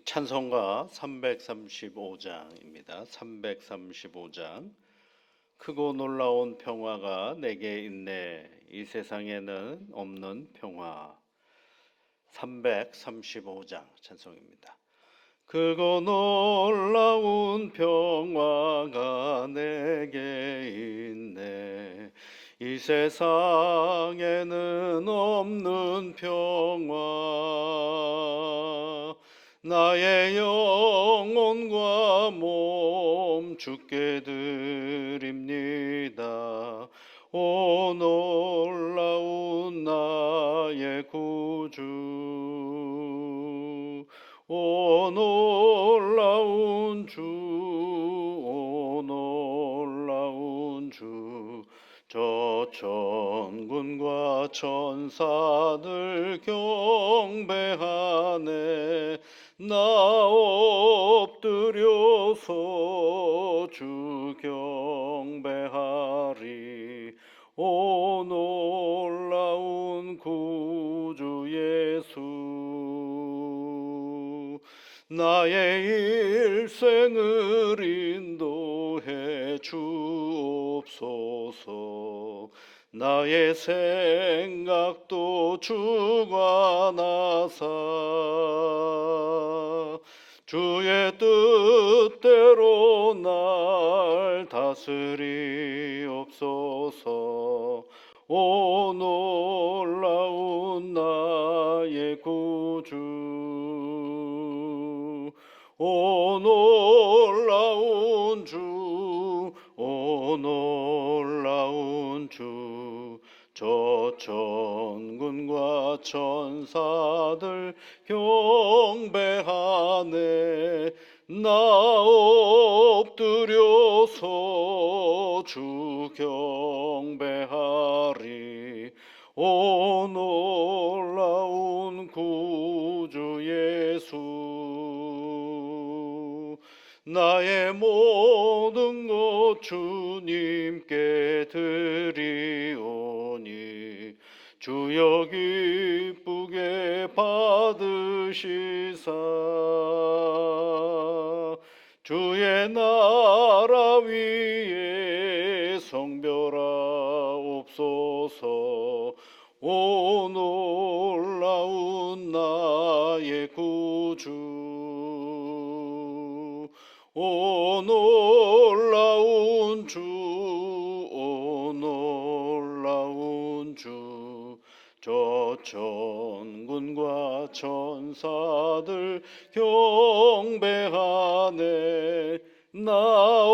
찬송가 335장입니다. 335장. 크고 놀라운 평화가 내게 있네. 이 세상에는 없는 평화. 335장 찬송입니다. 크고 놀라운 평화가 내게 있네. 이 세상에는 없는 평화. 나의 영혼과 몸 주께 드립니다. 오 놀라운 나의 구주. 오 놀라운 주, 오 놀라운 주. 저 천군과 천사들 경배하네. 나 엎드려서 주 경배하리. 오 놀라운 구주 예수. 나의 일생을 인도해 주옵소서. 나의 생각도 주관하사 주의 뜻대로 날 다스리옵소서. 오 놀라운 나의 구주. 오 놀라운 주, 오 놀라운 주. 저 천군과 천사들 경배하네. 나 엎드려서 주 경배하리. 오 놀라운 구주 예수. 나의 모든 것 주님께 드리오니 주여 기쁘게 받으시사 주의 나라 위에 성별하옵소서. 오 놀라운 나의 구주. 오 놀라운 주, 오 놀라운 주. 저 천군과 천사들 경배하네. 나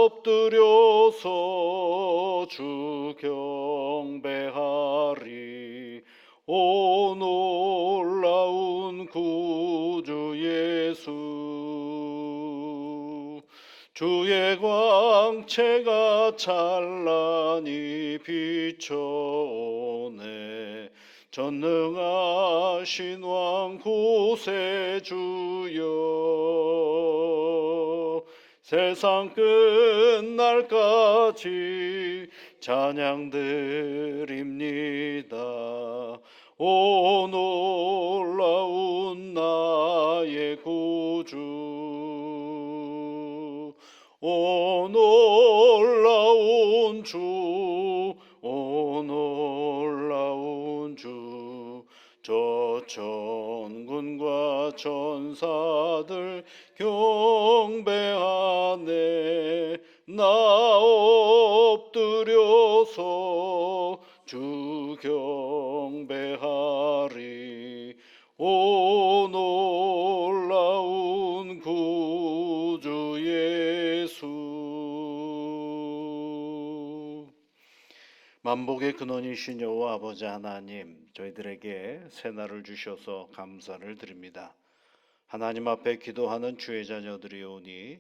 엎드려서 주 경배하리. 오 놀라운 구주 예수. 주의 광채가 찬란히 비춰오네. 전능하신 왕 구세주여. 세상 끝날까지 찬양 드립니다. 오 놀라운 나의 구주. 오 놀라운 주, 오 놀라운 주. 저 천군과 천사들 경배하네. 나 엎드려서 주 경배하리. 오 놀라운 구주 예수. 만복의 근원이신 여호와 아버지 하나님, 저희들에게 새날을 주셔서 감사를 드립니다. 하나님 앞에 기도하는 주의 자녀들이오니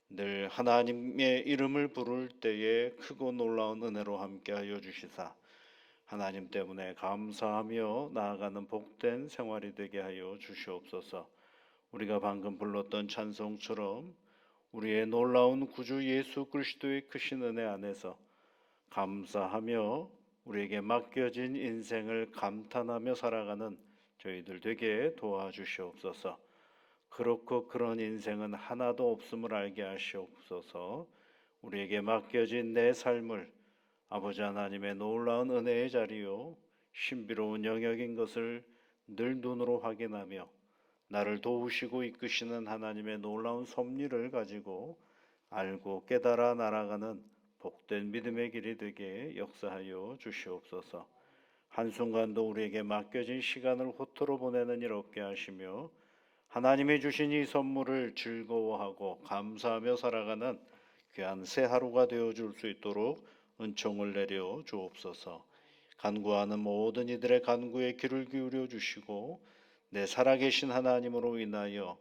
늘 하나님의 이름을 부를 때에 크고 놀라운 은혜로 함께하여 주시사 하나님 때문에 감사하며 나아가는 복된 생활이 되게 하여 주시옵소서. 우리가 방금 불렀던 찬송처럼 우리의 놀라운 구주 예수 그리스도의 크신 은혜 안에서 감사하며 우리에게 맡겨진 인생을 감탄하며 살아가는 저희들 되게 도와주시옵소서. 그렇고 그런 인생은 하나도 없음을 알게 하시옵소서. 우리에게 맡겨진 내 삶을 아버지 하나님의 놀라운 은혜의 자리요 신비로운 영역인 것을 늘 눈으로 확인하며 나를 도우시고 이끄시는 하나님의 놀라운 섭리를 가지고 알고 깨달아 날아가는 복된 믿음의 길이 되게 역사하여 주시옵소서. 한순간도 우리에게 맡겨진 시간을 호토로 보내는 일 없게 하시며 하나님이 주신 이 선물을 즐거워하고 감사하며 살아가는 귀한 새 하루가 되어줄 수 있도록 은총을 내려 주옵소서. 간구하는 모든 이들의 간구에 귀를 기울여 주시고 내 살아계신 하나님으로 인하여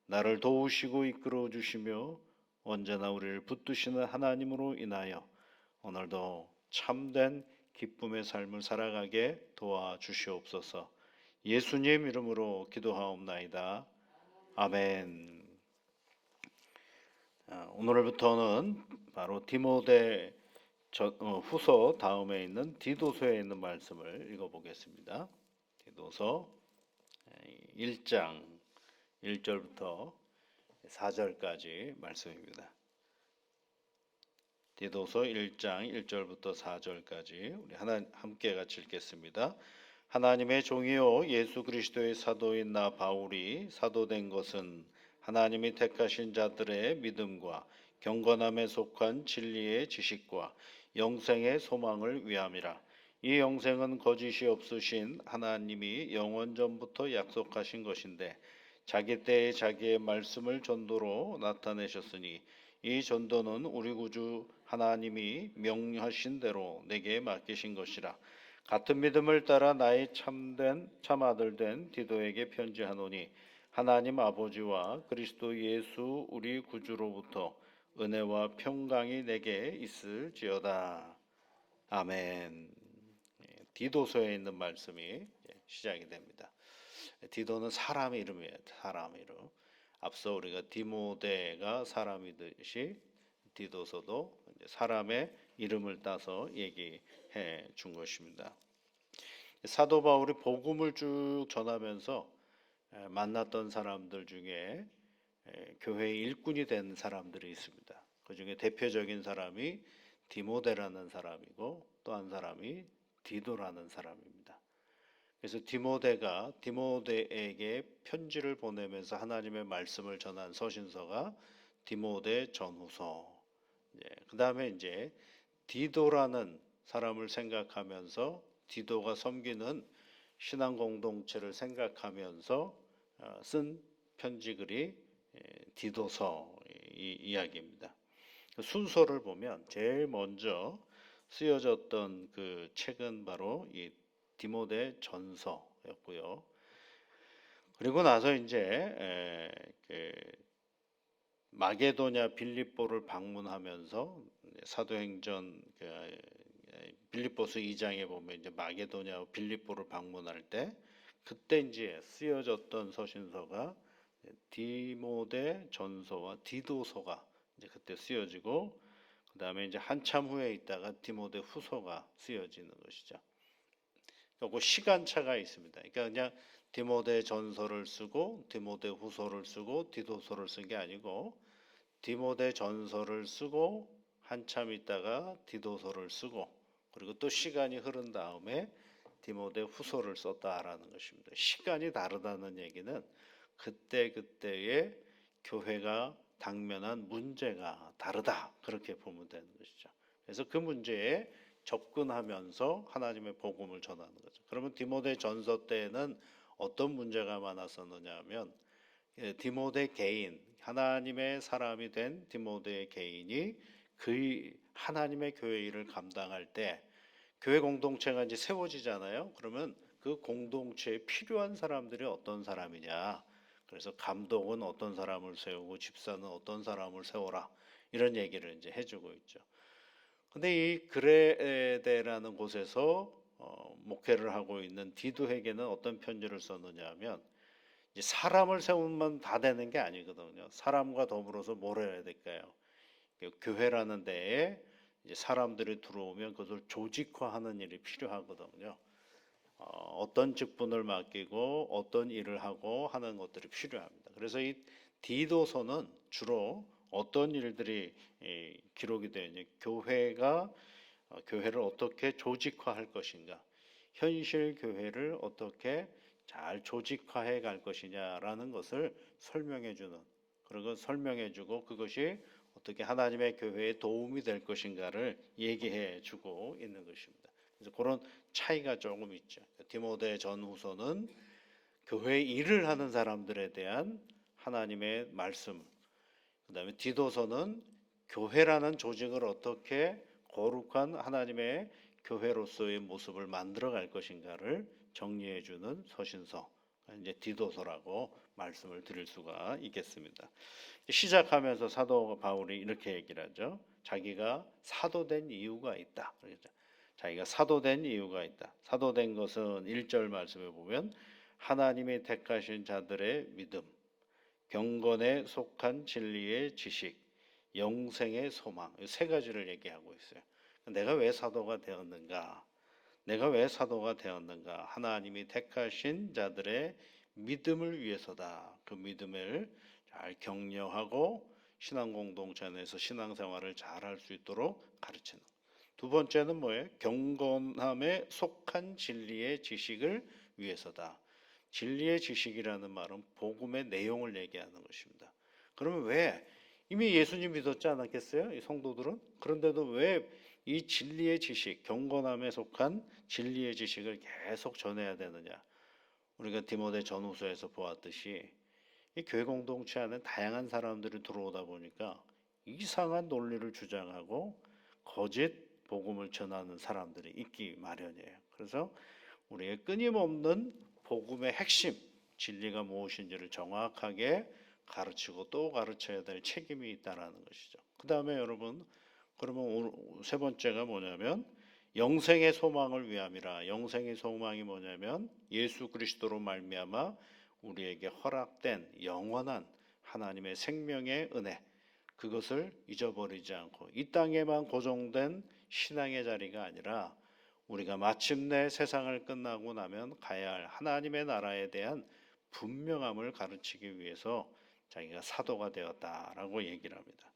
나를 도우시고 이끌어 주시며 언제나 우리를 붙드시는 하나님으로 인하여 오늘도 참된 기쁨의 삶을 살아가게 도와주시옵소서. 예수님 이름으로 기도하옵나이다. 아멘. 오늘부터는 바로 디모데 후서 다음에 있는 디도서에 있는 말씀을 읽어보겠습니다. 디도서 1장 1절부터 4절까지 말씀입니다. 디도서 1장 1절부터 4절까지 우리 함께 같이 읽겠습니다. 하나님의 종이요 예수 그리스도의 사도인 나 바울이 사도된 것은 하나님이 택하신 자들의 믿음과 경건함에 속한 진리의 지식과 영생의 소망을 위함이라. 이 영생은 거짓이 없으신 하나님이 영원 전부터 약속하신 것인데 자기 때에 자기의 말씀을 전도로 나타내셨으니 이 전도는 우리 구주 하나님이 명하신 대로 내게 맡기신 것이라. 같은 믿음을 따라 나의 참 아들 된 디도에게 편지하노니 하나님 아버지와 그리스도 예수 우리 구주로부터 은혜와 평강이 내게 있을지어다. 아멘. 디도서에 있는 말씀이 시작이 됩니다. 디도는 사람 이름이에요. 사람 이름. 앞서 우리가 디모데가 사람이듯이 디도서도 사람의 이름을 따서 얘기해 준 것입니다. 사도 바울이 복음을 쭉 전하면서 만났던 사람들 중에 교회의 일꾼이 된 사람들이 있습니다. 그 중에 대표적인 사람이 디모데라는 사람이고 또 한 사람이 디도라는 사람입니다. 그래서 디모데가 디모데에게 편지를 보내면서 하나님의 말씀을 전한 서신서가 디모데 전후서. 그 다음에 이제 디도라는 사람을 생각하면서 디도가 섬기는 신앙 공동체를 생각하면서 쓴 편지글이 디도서 이야기입니다. 순서를 보면 제일 먼저 쓰여졌던 그 책은 바로 이 디모데 전서였고요. 그리고 나서 이제 마게도냐 빌립보를 방문하면서 사도행전 빌립보서 2장에 보면 이제 마게도냐 빌립보를 방문할 때 그때 이제 쓰여졌던 서신서가 디모데 전서와 디도서가 이제 그때 쓰여지고 그다음에 이제 한참 후에 있다가 디모데 후서가 쓰여지는 것이죠. 그리고 시간차가 있습니다. 그러니까 그냥 디모데 전서를 쓰고 디모데 후서를 쓰고 디도서를 쓴 게 아니고 디모데 전서를 쓰고 한참 있다가 디도서를 쓰고 그리고 또 시간이 흐른 다음에 디모데 후서를 썼다라는 것입니다. 시간이 다르다는 얘기는 그때그때의 교회가 당면한 문제가 다르다 그렇게 보면 되는 것이죠. 그래서 그 문제에 접근하면서 하나님의 복음을 전하는 거죠. 그러면 디모데 전서 때에는 어떤 문제가 많았었느냐 하면 디모데 개인, 하나님의 사람이 된 디모데 개인이 그 하나님의 교회 일을 감당할 때 교회 공동체가 이제 세워지잖아요. 그러면 그 공동체에 필요한 사람들이 어떤 사람이냐. 그래서 감독은 어떤 사람을 세우고 집사는 어떤 사람을 세워라. 이런 얘기를 이제 해주고 있죠. 근데 이 그레데라는 곳에서 목회를 하고 있는 디도에게는 어떤 편지를 썼느냐 하면 이제 사람을 세우면 다 되는 게 아니거든요. 사람과 더불어서 뭘 해야 될까요? 교회라는 데에 이제 사람들이 들어오면 그것을 조직화하는 일이 필요하거든요. 어떤 직분을 맡기고 어떤 일을 하고 하는 것들이 필요합니다. 그래서 이 디도서는 주로 어떤 일들이 기록이 되느냐, 교회가 교회를 어떻게 조직화할 것인가, 현실 교회를 어떻게 잘 조직화해 갈 것이냐라는 것을 설명해 주는, 그리고 설명해 주고 그것이 어떻게 하나님의 교회에 도움이 될 것인가를 얘기해 주고 있는 것입니다. 그래서 그런 차이가 조금 있죠. 디모데 전후서는 교회 일을 하는 사람들에 대한 하나님의 말씀, 그다음에 디도서는 교회라는 조직을 어떻게 거룩한 하나님의 교회로서의 모습을 만들어 갈 것인가를 정리해 주는 서신서, 이제 디도서라고 말씀을 드릴 수가 있겠습니다. 시작하면서 사도 바울이 이렇게 얘기를 하죠. 자기가 사도된 이유가 있다. 그렇죠? 자기가 사도된 이유가 있다. 사도된 것은 1절 말씀에 보면 하나님이 택하신 자들의 믿음, 경건에 속한 진리의 지식, 영생의 소망, 이 세 가지를 얘기하고 있어요. 내가 왜 사도가 되었는가? 내가 왜 사도가 되었는가? 하나님이 택하신 자들의 믿음을 위해서다. 그 믿음을 잘 격려하고 신앙 공동체 안에서 신앙생활을 잘 할 수 있도록 가르치는. 두 번째는 뭐예요? 경건함에 속한 진리의 지식을 위해서다. 진리의 지식이라는 말은 복음의 내용을 얘기하는 것입니다. 그러면 왜 이미 예수님 믿었지 않았겠어요? 이 성도들은? 그런데도 왜 이 진리의 지식, 경건함에 속한 진리의 지식을 계속 전해야 되느냐? 우리가 디모데 전후서에서 보았듯이 이 교회 공동체 안에 다양한 사람들이 들어오다 보니까 이상한 논리를 주장하고 거짓 복음을 전하는 사람들이 있기 마련이에요. 그래서 우리의 끊임없는 복음의 핵심, 진리가 무엇인지를 정확하게 가르치고 또 가르쳐야 될 책임이 있다라는 것이죠. 그 다음에 여러분, 그러면 세 번째가 뭐냐면 영생의 소망을 위함이라. 영생의 소망이 뭐냐면 예수 그리스도로 말미암아 우리에게 허락된 영원한 하나님의 생명의 은혜, 그것을 잊어버리지 않고 이 땅에만 고정된 신앙의 자리가 아니라 우리가 마침내 세상을 끝나고 나면 가야 할 하나님의 나라에 대한 분명함을 가르치기 위해서 자기가 사도가 되었다라고 얘기를 합니다.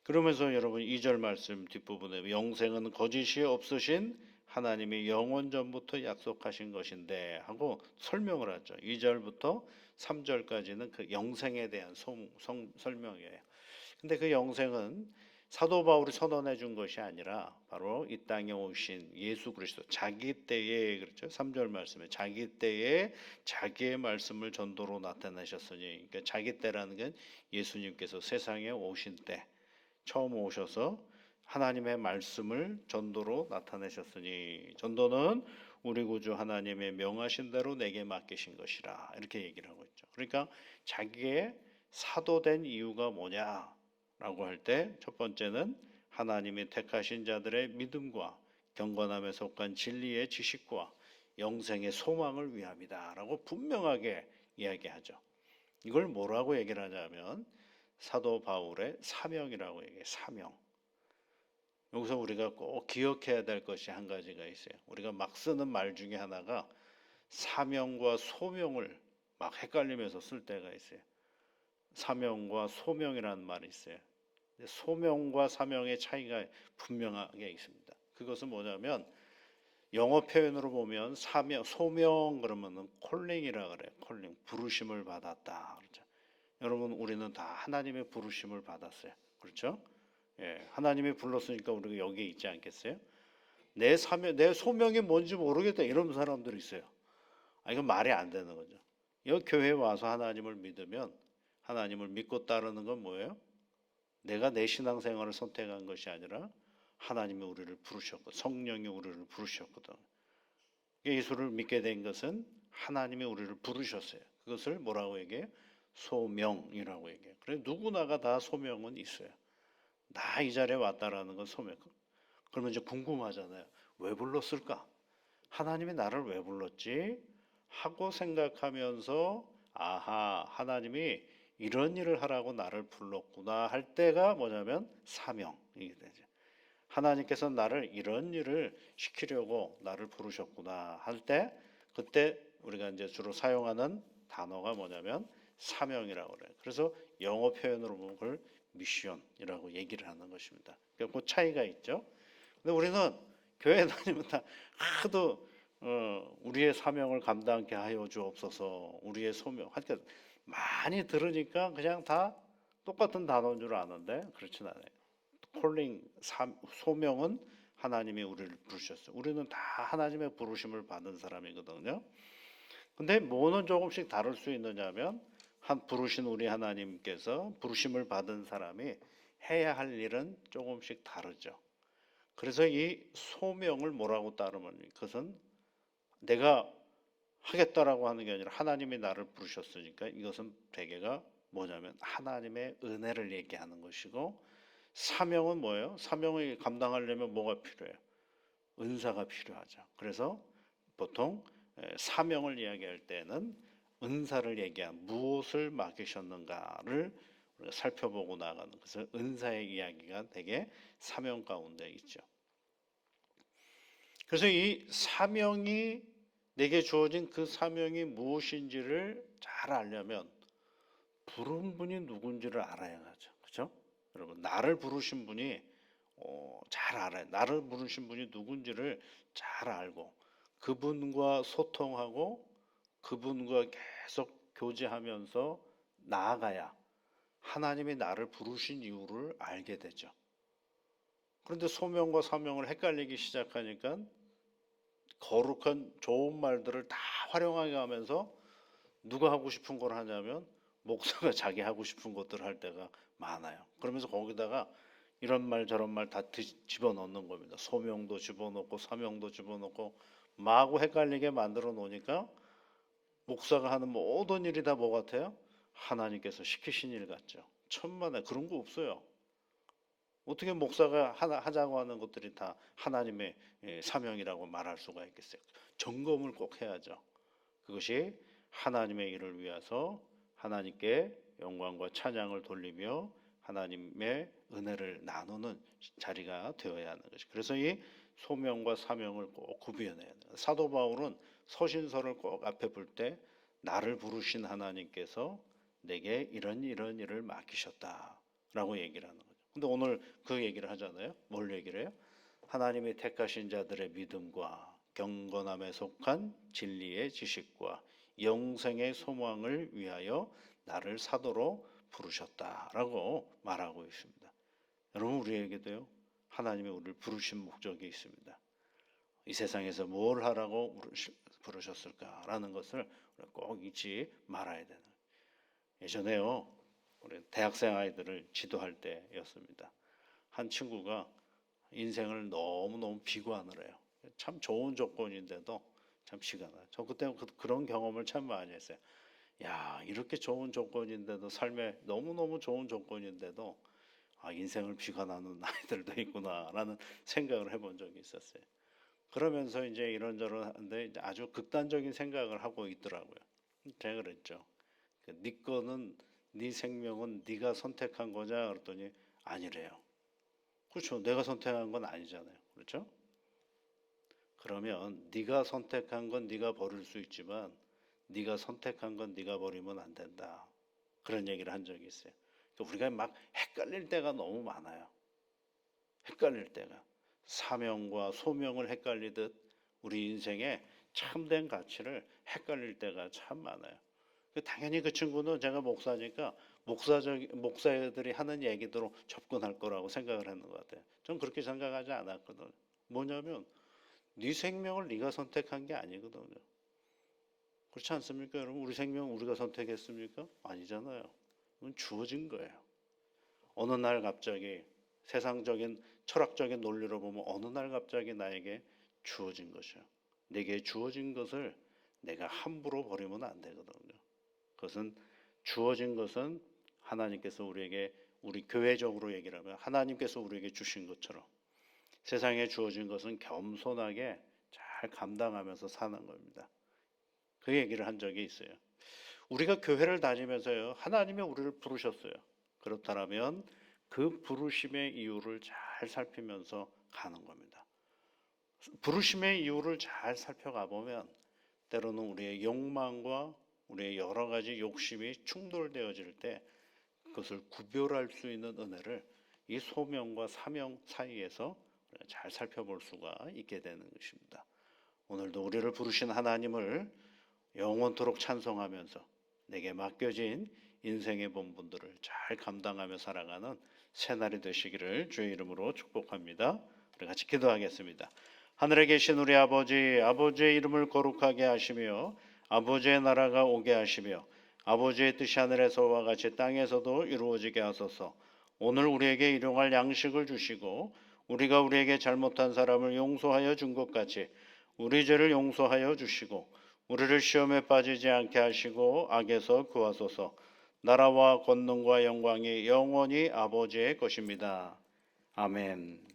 그러면서 여러분 2절 말씀 뒷부분에 영생은 거짓이 없으신 하나님이 영원 전부터 약속하신 것인데 하고 설명을 하죠. 2절부터 3절까지는 그 영생에 대한 설명이에요. 근데 그 영생은 사도 바울이 선언해 준 것이 아니라 바로 이 땅에 오신 예수 그리스도, 자기 때에, 그렇죠? 3절 말씀에 자기 때에 자기의 말씀을 전도로 나타내셨으니, 그러니까 자기 때라는 건 예수님께서 세상에 오신 때 처음 오셔서 하나님의 말씀을 전도로 나타내셨으니, 전도는 우리 구주 하나님의 명하신 대로 내게 맡기신 것이라, 이렇게 얘기를 하고 있죠. 그러니까 자기의 사도된 이유가 뭐냐라고 할 때 첫 번째는 하나님이 택하신 자들의 믿음과 경건함에 속한 진리의 지식과 영생의 소망을 위함이다라고 분명하게 이야기하죠. 이걸 뭐라고 얘기를 하냐면 사도 바울의 사명이라고 얘기해요. 사명. 여기서 우리가 꼭 기억해야 될 것이 한 가지가 있어요. 우리가 막 쓰는 말 중에 하나가 사명과 소명을 막 헷갈리면서 쓸 때가 있어요. 사명과 소명이라는 말이 있어요. 소명과 사명의 차이가 분명하게 있습니다. 그것은 뭐냐면 영어 표현으로 보면 사명, 소명 그러면은 콜링이라 그래요. 콜링, 부르심을 받았다. 그렇죠? 여러분 우리는 다 하나님의 부르심을 받았어요. 그렇죠? 예, 하나님이 불렀으니까 우리가 여기에 있지 않겠어요? 내 사명, 내 소명이 뭔지 모르겠다 이런 사람들이 있어요. 이건 말이 안 되는 거죠. 이 교회에 와서 하나님을 믿으면 하나님을 믿고 따르는 건 뭐예요? 내가 내 신앙생활을 선택한 것이 아니라 하나님이 우리를 부르셨고 성령이 우리를 부르셨거든. 예수를 믿게 된 것은 하나님이 우리를 부르셨어요. 그것을 뭐라고 얘기해요? 소명이라고 얘기해요. 그래서 누구나가 다 소명은 있어요. 나 이 자리에 왔다라는 건 소명. 그러면 이제 궁금하잖아요. 왜 불렀을까? 하나님이 나를 왜 불렀지? 하고 생각하면서 아하, 하나님이 이런 일을 하라고 나를 불렀구나 할 때가 뭐냐면 사명이 되죠. 하나님께서 나를 이런 일을 시키려고 나를 부르셨구나 할 때, 그때 우리가 이제 주로 사용하는 단어가 뭐냐면 사명이라고 그래요. 그래서 영어 표현으로 보면 그걸 미션이라고 얘기를 하는 것입니다. 그러니까 그 차이가 있죠. 근데 우리는 교회 다니면 다 하도 우리의 사명을 감당케 하여 주옵소서, 우리의 소명. 하여튼 많이 들으니까 그냥 다 똑같은 단어인 줄 아는데 그렇진 않아요. 콜링, 소명은 하나님이 우리를 부르셨어요. 우리는 다 하나님의 부르심을 받은 사람이거든요. 근데 뭐는 조금씩 다를 수 있느냐면 한 부르신 우리 하나님께서 부르심을 받은 사람이 해야 할 일은 조금씩 다르죠. 그래서 이 소명을 뭐라고 따르면 그것은 내가 하겠다라고 하는 게 아니라 하나님이 나를 부르셨으니까 이것은 대개가 뭐냐면 하나님의 은혜를 얘기하는 것이고, 사명은 뭐예요? 사명을 감당하려면 뭐가 필요해요? 은사가 필요하죠. 그래서 보통 사명을 이야기할 때는 은사를 얘기한 무엇을 맡기셨는가를 우리가 살펴보고 나가는, 그래서 은사의 이야기가 되게 사명 가운데 있죠. 그래서 이 사명이 내게 주어진 그 사명이 무엇인지를 잘 알려면 부른 분이 누군지를 알아야 하죠. 그렇죠? 여러분, 나를 부르신 분이 잘 알아요. 나를 부르신 분이 누군지를 잘 알고 그분과 소통하고 그분과 계속 교제하면서 나아가야 하나님이 나를 부르신 이유를 알게 되죠. 그런데 소명과 사명을 헷갈리기 시작하니까 거룩한 좋은 말들을 다 활용하게 하면서 누가 하고 싶은 걸 하냐면 목사가 자기 하고 싶은 것들을 할 때가 많아요. 그러면서 거기다가 이런 말 저런 말 다 집어넣는 겁니다. 소명도 집어넣고 사명도 집어넣고 마구 헷갈리게 만들어 놓으니까 목사가 하는 모든 일이 다 뭐 같아요? 하나님께서 시키신 일 같죠. 천만에 그런 거 없어요. 어떻게 목사가 하자고 하는 것들이 다 하나님의 사명이라고 말할 수가 있겠어요? 점검을 꼭 해야죠. 그것이 하나님의 일을 위해서 하나님께 영광과 찬양을 돌리며 하나님의 은혜를 나누는 자리가 되어야 하는 것이. 그래서 이 소명과 사명을 꼭 구분해야 돼요. 사도 바울은 서신서를 꼭 앞에 볼 때 나를 부르신 하나님께서 내게 이런 일을 맡기셨다라고 얘기를 하는 거죠. 근데 오늘 그 얘기를 하잖아요. 뭘 얘기를 해요? 하나님의 택하신 자들의 믿음과 경건함에 속한 진리의 지식과 영생의 소망을 위하여 나를 사도로 부르셨다라고 말하고 있습니다. 여러분, 우리에게도요, 하나님이 우리를 부르신 목적이 있습니다. 이 세상에서 뭘 하라고 부르셨을까라는 것을 꼭 잊지 말아야 되는 거예요. 예전에요, 우리 대학생 아이들을 지도할 때였습니다. 한 친구가 인생을 너무너무 비관을 해요. 참 좋은 조건인데도 참 시간 나요. 저 그때 그런 경험을 참 많이 했어요. 야, 이렇게 좋은 조건인데도, 삶에 너무너무 좋은 조건인데도 인생을 비관하는 아이들도 있구나라는 생각을 해본 적이 있었어요. 그러면서 이제 이런저런 하는데 아주 극단적인 생각을 하고 있더라고요. 제가 그랬죠. 네 거는, 네 생명은 네가 선택한 거냐 그랬더니 아니래요. 그렇죠. 내가 선택한 건 아니잖아요. 그렇죠? 그러면 네가 선택한 건 네가 버릴 수 있지만 네가 선택한 건 네가 버리면 안 된다. 그런 얘기를 한 적이 있어요. 그러니까 우리가 막 헷갈릴 때가 너무 많아요. 헷갈릴 때가. 사명과 소명을 헷갈리듯 우리 인생의 참된 가치를 헷갈릴 때가 참 많아요. 당연히 그 친구는 제가 목사니까 목사들이 하는 얘기대로 접근할 거라고 생각을 했는 것 같아요. 전 그렇게 생각하지 않았거든요. 뭐냐면 네 생명을 네가 선택한 게 아니거든요. 그렇지 않습니까, 여러분? 우리 생명 우리가 선택했습니까? 아니잖아요. 이건 주어진 거예요. 어느 날 갑자기 세상적인 철학적인 논리로 보면 어느 날 갑자기 나에게 주어진 것이요. 내게 주어진 것을 내가 함부로 버리면 안 되거든요. 그것은 주어진 것은 하나님께서 우리에게, 우리 교회적으로 얘기를 하면 하나님께서 우리에게 주신 것처럼 세상에 주어진 것은 겸손하게 잘 감당하면서 사는 겁니다. 그 얘기를 한 적이 있어요. 우리가 교회를 다니면서요, 하나님이 우리를 부르셨어요. 그렇다면 그 부르심의 이유를 잘 살피면서 가는 겁니다. 부르심의 이유를 잘 살펴가 보면 때로는 우리의 욕망과 우리의 여러 가지 욕심이 충돌되어질 때 그것을 구별할 수 있는 은혜를 이 소명과 사명 사이에서 잘 살펴볼 수가 있게 되는 것입니다. 오늘도 우리를 부르신 하나님을 영원토록 찬송하면서 내게 맡겨진 인생의 본분들을 잘 감당하며 살아가는 새날이 되시기를 주의 이름으로 축복합니다. 우리 같이 기도하겠습니다. 하늘에 계신 우리 아버지, 아버지의 이름을 거룩하게 하시며 아버지의 나라가 오게 하시며 아버지의 뜻이 하늘에서와 같이 땅에서도 이루어지게 하소서. 오늘 우리에게 일용할 양식을 주시고 우리가 우리에게 잘못한 사람을 용서하여 준 것 같이 우리 죄를 용서하여 주시고 우리를 시험에 빠지지 않게 하시고 악에서 구하소서. 나라와 권능과 영광이 영원히 아버지의 것입니다. 아멘.